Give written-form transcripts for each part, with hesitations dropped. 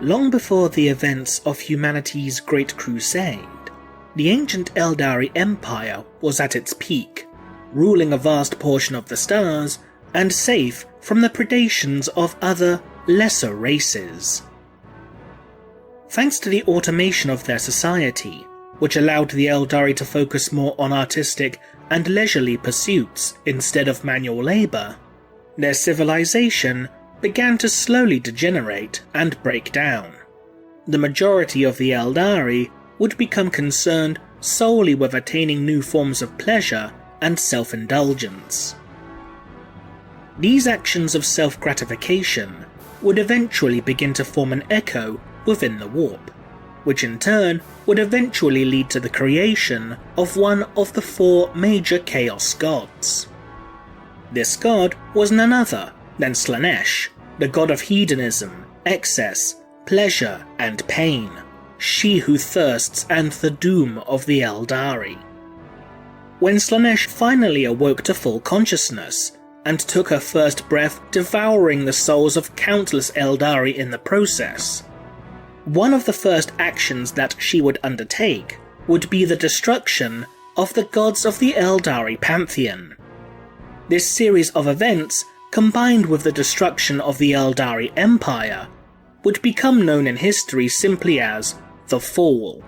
Long before the events of humanity's Great Crusade, the ancient Aeldari Empire was at its peak, ruling a vast portion of the stars and safe from the predations of other, lesser races. Thanks to the automation of their society, which allowed the Aeldari to focus more on artistic and leisurely pursuits instead of manual labour, their civilization began to slowly degenerate and break down. The majority of the Aeldari would become concerned solely with attaining new forms of pleasure and self-indulgence. These actions of self-gratification would eventually begin to form an echo within the warp, which in turn would eventually lead to the creation of one of the 4 major Chaos gods. This god was none other than Slaanesh, the god of hedonism, excess, pleasure, and pain, she who thirsts and the doom of the Aeldari. When Slaanesh finally awoke to full consciousness, and took her first breath, devouring the souls of countless Aeldari in the process, one of the first actions that she would undertake would be the destruction of the gods of the Aeldari pantheon. This series of events, combined with the destruction of the Aeldari Empire, would become known in history simply as the Fall.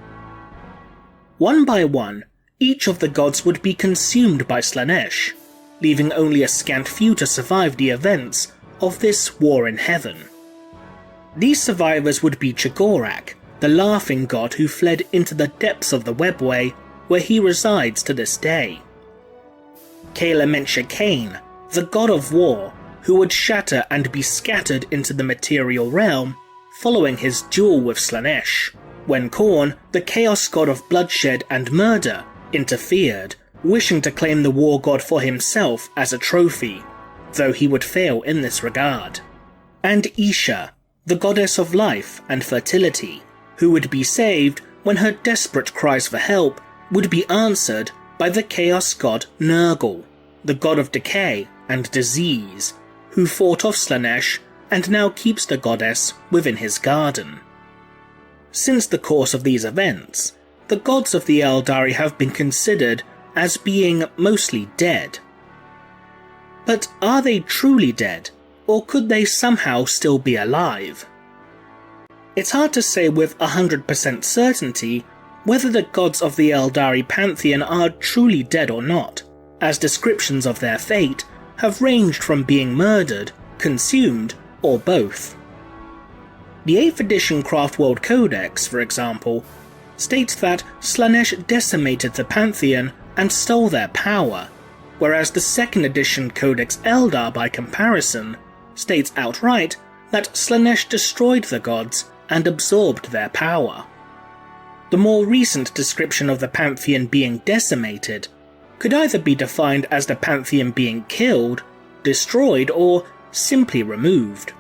One by one, each of the gods would be consumed by Slaanesh, leaving only a scant few to survive the events of this war in heaven. These survivors would be Chigorak, the laughing god who fled into the depths of the webway where he resides to this day. Kalementia Kane, the god of war, who would shatter and be scattered into the material realm following his duel with Slaanesh, when Khorne, the chaos god of bloodshed and murder, interfered, wishing to claim the war god for himself as a trophy, though he would fail in this regard. And Isha, the goddess of life and fertility, who would be saved when her desperate cries for help would be answered by the chaos god Nurgle, the god of decay and disease, who fought off Slaanesh and now keeps the goddess within his garden. Since the course of these events, the gods of the Aeldari have been considered as being mostly dead. But are they truly dead, or could they somehow still be alive? It's hard to say with 100% certainty whether the gods of the Aeldari pantheon are truly dead or not, as descriptions of their fate have ranged from being murdered, consumed, or both. The 8th edition Craftworld Codex, for example, states that Slaanesh decimated the pantheon and stole their power, whereas the 2nd edition Codex Eldar, by comparison, states outright that Slaanesh destroyed the gods and absorbed their power. The more recent description of the pantheon being decimated could either be defined as the pantheon being killed, destroyed, or simply removed.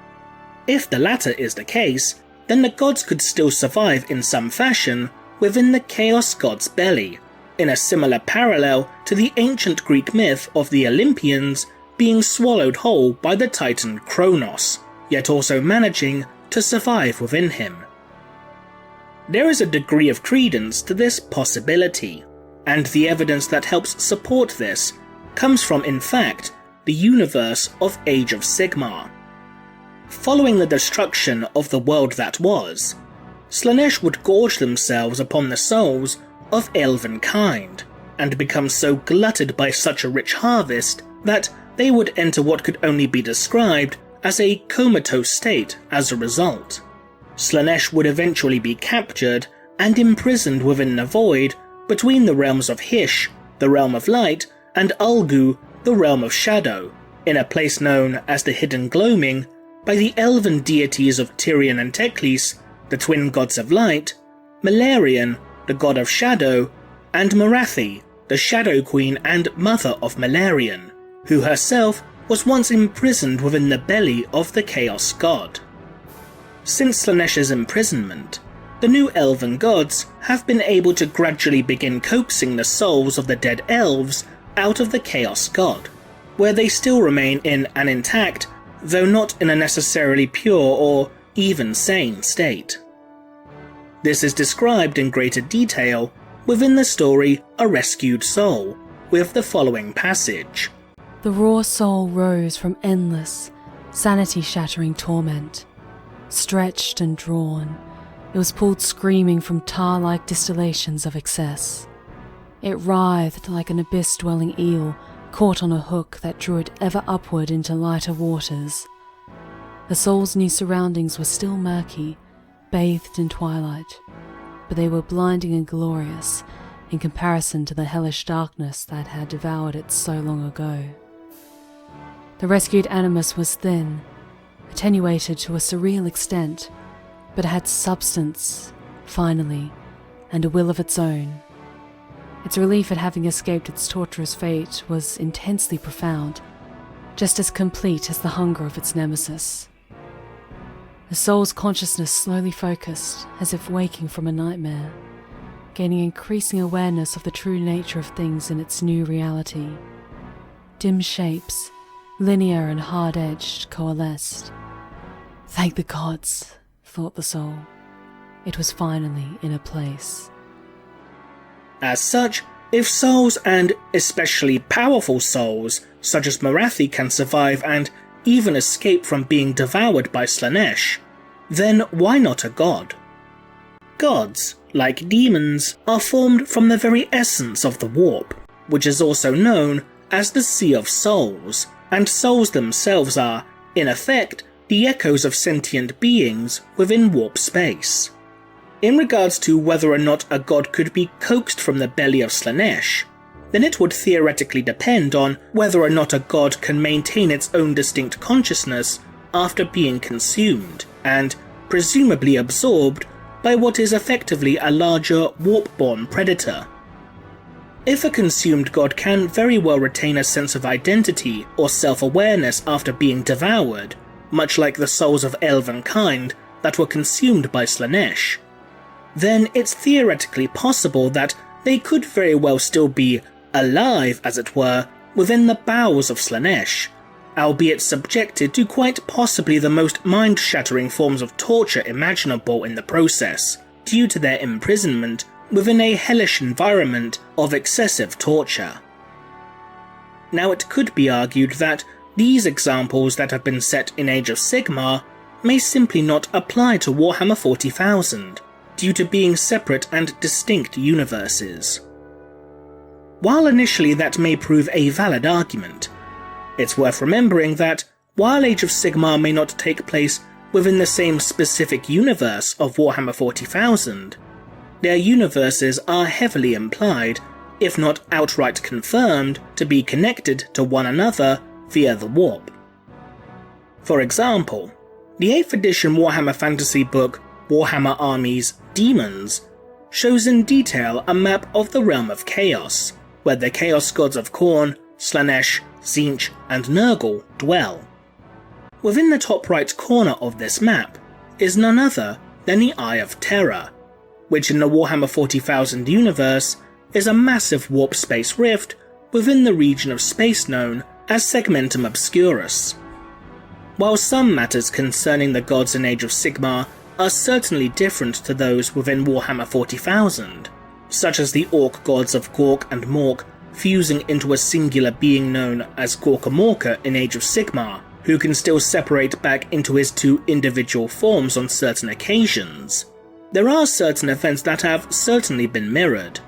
If the latter is the case, then the gods could still survive in some fashion within the Chaos God's belly, in a similar parallel to the ancient Greek myth of the Olympians being swallowed whole by the titan Kronos, yet also managing to survive within him. There is a degree of credence to this possibility, and the evidence that helps support this comes from, in fact, the universe of Age of Sigmar. Following the destruction of the world that was, Slaanesh would gorge themselves upon the souls of elven kind, and become so glutted by such a rich harvest that they would enter what could only be described as a comatose state as a result. Slaanesh would eventually be captured and imprisoned within the void between the realms of Hysh, the realm of light, and Ulgu, the realm of shadow, in a place known as the Hidden Gloaming by the elven deities of Tyrion and Teclis, the twin gods of light, Malerion, the god of shadow, and Morathi, the Shadow Queen and mother of Malerion, who herself was once imprisoned within the belly of the Chaos God. Since Slaanesh's imprisonment, the new elven gods have been able to gradually begin coaxing the souls of the dead elves out of the Chaos God, where they still remain in an intact, though not in a necessarily pure or even sane state. This is described in greater detail within the story A Rescued Soul, with the following passage. The raw soul rose from endless, sanity-shattering torment. Stretched and drawn, it was pulled screaming from tar-like distillations of excess. It writhed like an abyss-dwelling eel caught on a hook that drew it ever upward into lighter waters. The soul's new surroundings were still murky, bathed in twilight, but they were blinding and glorious in comparison to the hellish darkness that had devoured it so long ago. The rescued animus was thin, attenuated to a surreal extent, but it had substance, finally, and a will of its own. Its relief at having escaped its torturous fate was intensely profound, just as complete as the hunger of its nemesis. The soul's consciousness slowly focused, as if waking from a nightmare, gaining increasing awareness of the true nature of things in its new reality. Dim shapes, linear and hard-edged, coalesced. Thank the gods, thought the soul. It was finally in a place. As such, if souls, and especially powerful souls, such as Morathi, can survive and even escape from being devoured by Slaanesh, then why not a god? Gods, like demons, are formed from the very essence of the warp, which is also known as the Sea of Souls, and souls themselves are, in effect, the echoes of sentient beings within warp space. In regards to whether or not a god could be coaxed from the belly of Slaanesh, then it would theoretically depend on whether or not a god can maintain its own distinct consciousness after being consumed, and presumably absorbed by what is effectively a larger warp-born predator. If a consumed god can very well retain a sense of identity or self-awareness after being devoured, much like the souls of elven kind that were consumed by Slaanesh, then it's theoretically possible that they could very well still be alive, as it were, within the bowels of Slaanesh, albeit subjected to quite possibly the most mind-shattering forms of torture imaginable in the process, due to their imprisonment within a hellish environment of excessive torture. Now, it could be argued that these examples that have been set in Age of Sigmar may simply not apply to Warhammer 40,000, due to being separate and distinct universes. While initially that may prove a valid argument, it's worth remembering that while Age of Sigmar may not take place within the same specific universe of Warhammer 40,000, their universes are heavily implied, if not outright confirmed, to be connected to one another via the warp. For example, the 8th edition Warhammer Fantasy book Warhammer Armies Demons shows in detail a map of the Realm of Chaos, where the Chaos gods of Khorne, Slaanesh, Tzeentch, and Nurgle dwell. Within the top right corner of this map is none other than the Eye of Terror, which in the Warhammer 40,000 universe is a massive warp space rift within the region of space known as Segmentum Obscurus. While some matters concerning the gods in Age of Sigmar are certainly different to those within Warhammer 40,000, such as the orc gods of Gork and Mork fusing into a singular being known as Gorkamorka in Age of Sigmar, who can still separate back into his two individual forms on certain occasions, there are certain events that have certainly been mirrored,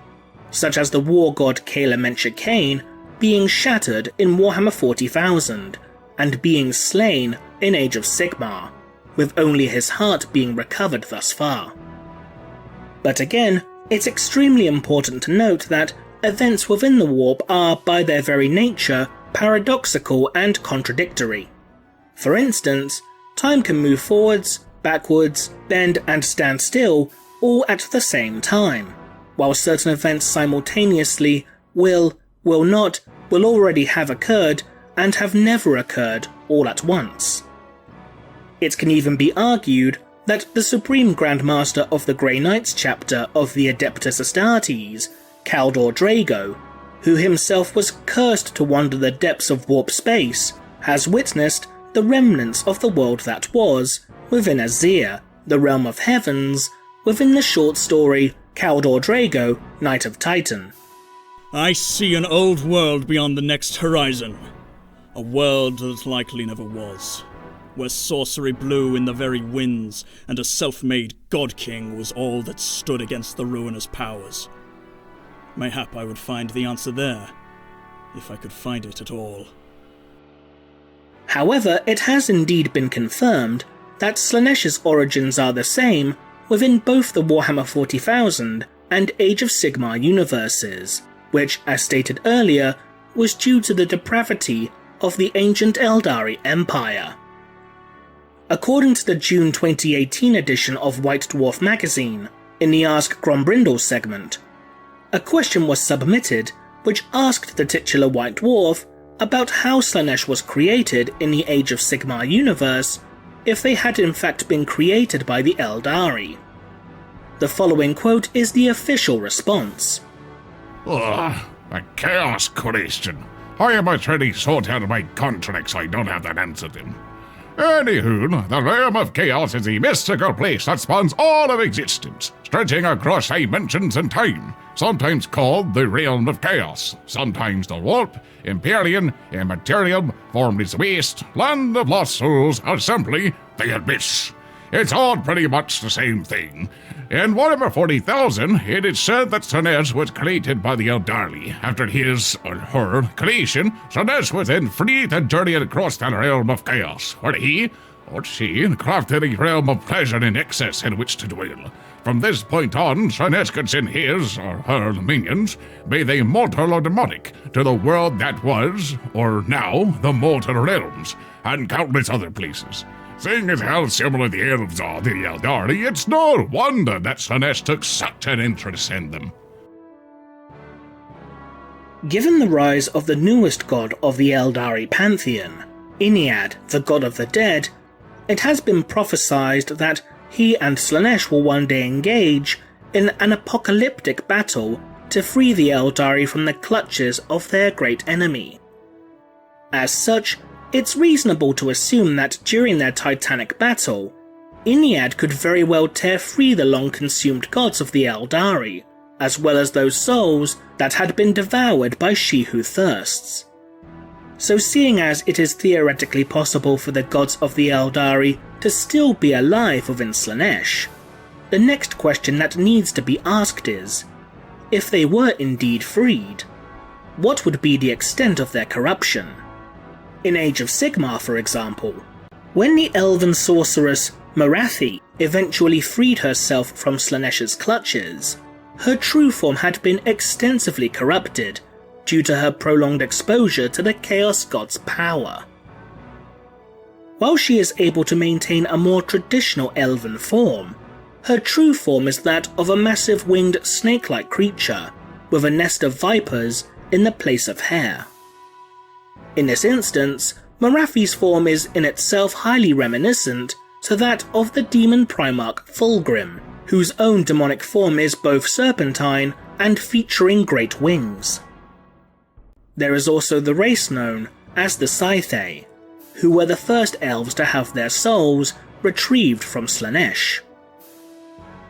such as the war god Kayla Mencha Kane being shattered in Warhammer 40,000 and being slain in Age of Sigmar, with only his heart being recovered thus far. But again, it's extremely important to note that events within the warp are, by their very nature, paradoxical and contradictory. For instance, time can move forwards, backwards, bend and stand still all at the same time, while certain events simultaneously will not, will already have occurred and have never occurred all at once. It can even be argued that the Supreme Grandmaster of the Grey Knights chapter of the Adeptus Astartes, Kaldor Drago, who himself was cursed to wander the depths of warp space, has witnessed the remnants of the world that was, within Azir, the realm of heavens, within the short story Kaldor Drago, Knight of Titan. I see an old world beyond the next horizon. A world that likely never was, where sorcery blew in the very winds, and a self-made god-king was all that stood against the ruinous powers. Mayhap I would find the answer there, if I could find it at all. However, it has indeed been confirmed that Slaanesh's origins are the same within both the Warhammer 40,000 and Age of Sigmar universes, which, as stated earlier, was due to the depravity of the ancient Aeldari Empire. According to the June 2018 edition of White Dwarf magazine, in the Ask Grombrindal segment, a question was submitted which asked the titular White Dwarf about how Slaanesh was created in the Age of Sigmar universe if they had in fact been created by the Aeldari. The following quote is the official response. Ugh, a chaos question. I am trying to sort out my contracts. I don't have that answer to. Anywho, the realm of chaos is a mystical place that spans all of existence, stretching across dimensions and time, sometimes called the realm of chaos, sometimes the warp, Empyrean, Immaterium, Formless Waste, Land of Lost Souls, or simply the Abyss. It's all pretty much the same thing. In Warhammer 40,000, it is said that Slaanesh was created by the Aeldari. After his, or her, creation, Slaanesh was then free to journey across the realm of chaos, where he, or she, crafted a realm of pleasure in excess in which to dwell. From this point on, Slaanesh could send his, or her, minions, be they mortal or demonic, to the world that was, or now, the mortal realms, and countless other places. Seeing as how similar the elves are to the Aeldari, it's no wonder that Slaanesh took such an interest in them. Given the rise of the newest god of the Aeldari pantheon, Ennead, the god of the dead, it has been prophesied that he and Slaanesh will one day engage in an apocalyptic battle to free the Aeldari from the clutches of their great enemy. As such, it's reasonable to assume that during their titanic battle, Ennead could very well tear free the long-consumed gods of the Aeldari, as well as those souls that had been devoured by She Who Thirsts. So seeing as it is theoretically possible for the gods of the Aeldari to still be alive within Slaanesh, the next question that needs to be asked is, if they were indeed freed, what would be the extent of their corruption? In Age of Sigmar, for example, when the elven sorceress Morathi eventually freed herself from Slaanesh's clutches, her true form had been extensively corrupted due to her prolonged exposure to the Chaos God's power. While she is able to maintain a more traditional elven form, her true form is that of a massive winged snake-like creature with a nest of vipers in the place of hair. In this instance, Morathi's form is in itself highly reminiscent to that of the demon primarch Fulgrim, whose own demonic form is both serpentine and featuring great wings. There is also the race known as the Scythe, who were the first elves to have their souls retrieved from Slaanesh.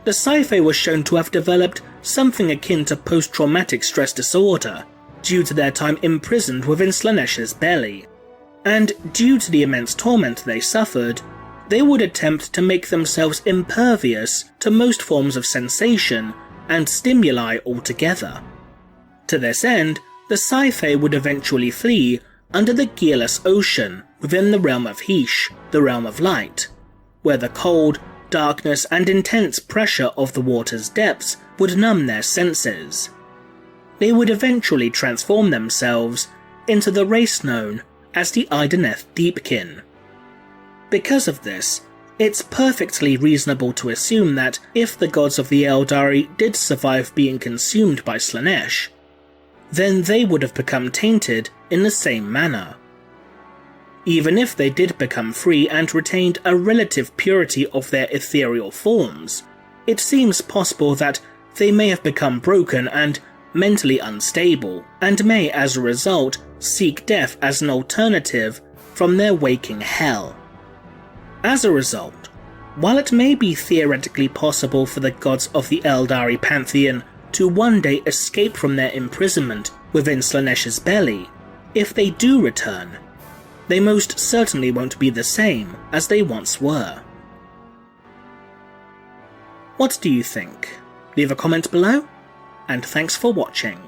The Scythe was shown to have developed something akin to post-traumatic stress disorder, due to their time imprisoned within Slaanesh's belly, and due to the immense torment they suffered, they would attempt to make themselves impervious to most forms of sensation and stimuli altogether. To this end, the Scythe would eventually flee under the gearless ocean within the realm of Hysh, the realm of light, where the cold, darkness and intense pressure of the water's depths would numb their senses. They would eventually transform themselves into the race known as the Idoneth Deepkin. Because of this, it's perfectly reasonable to assume that if the gods of the Aeldari did survive being consumed by Slaanesh, then they would have become tainted in the same manner. Even if they did become free and retained a relative purity of their ethereal forms, it seems possible that they may have become broken and mentally unstable, and may as a result seek death as an alternative from their waking hell. As a result, While it may be theoretically possible for the gods of the Aeldari pantheon to one day escape from their imprisonment within Slaanesh's belly, if they do return, they most certainly won't be the same as they once were. What do you think? Leave a comment below, and thanks for watching.